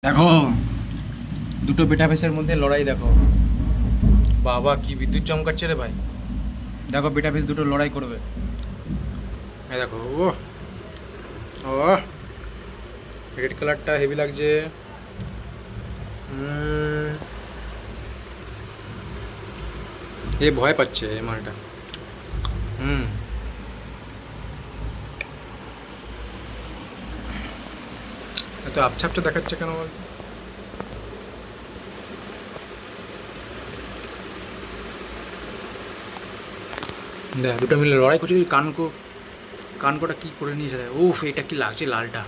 দেখো দুটো বেটা ভেসের মধ্যে লড়াই দেখো। বাবা কি বিদ্যুৎ চমকাচ্ছে রে ভাই। দেখো বেটা ভেস দুটো লড়াই করবে। এই দেখো ও ও রেড কালারটা হেভি লাগছে। এ ভয় পাচ্ছে এই মালটা। হুম এত আপছাপটা দেখাচ্ছে কেন বলতো? দেখ দুটো মিলে লড়াই করছে। কানকোটা কি করে নিয়েছে দেখ। উফ এটা কি লাগছে লালটা।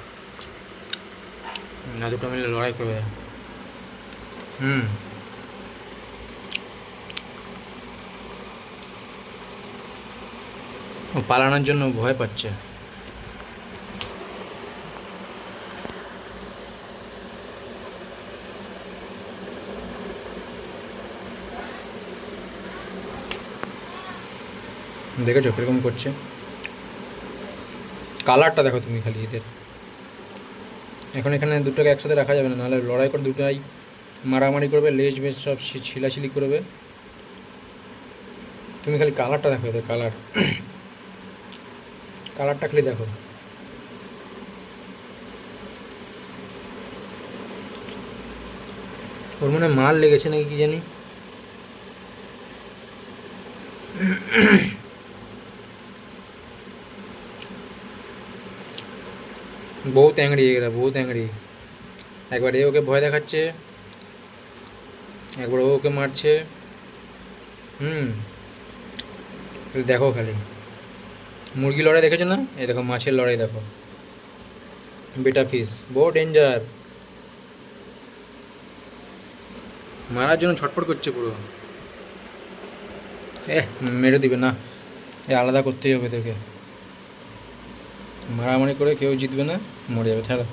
না দুটো মিলে লড়াই করবে। হুম ও পালানোর জন্য ভয় পাচ্ছে। দেখেছো কিরকম করছে। কালারটা দেখো তুমি খালি এদের। এখন এখানে দুটোকে একসাথে রাখা যাবে না, নাহলে লড়াই করে দুটোই মারামারি করবে, লেজ বেজ সব ছিলাছিলি করবে। তুমি খালি কালারটা দেখো এদের কালার। কালারটা খালি দেখো। ওর মনে হয় মাল লেগেছে নাকি কি জানি। বহুত অ্যাংরি এরা, বহুত অ্যাংরি। একবার এ ওকে ভয় দেখাচ্ছে, একবার ও ওকে মারছে। হুম দেখো খালি মুরগি লড়াই দেখেছো না? এই দেখো মাছের লড়াই দেখো। বেটা ফিস বহু ডেঞ্জার, মারার জন্য ছটফট করছে পুরো। এ মেরে দিবে না, এ আলাদা করতেই হবে এদেরকে। মারামারি করে কেউ জিতবে না, মরে যাবে ছাড়া।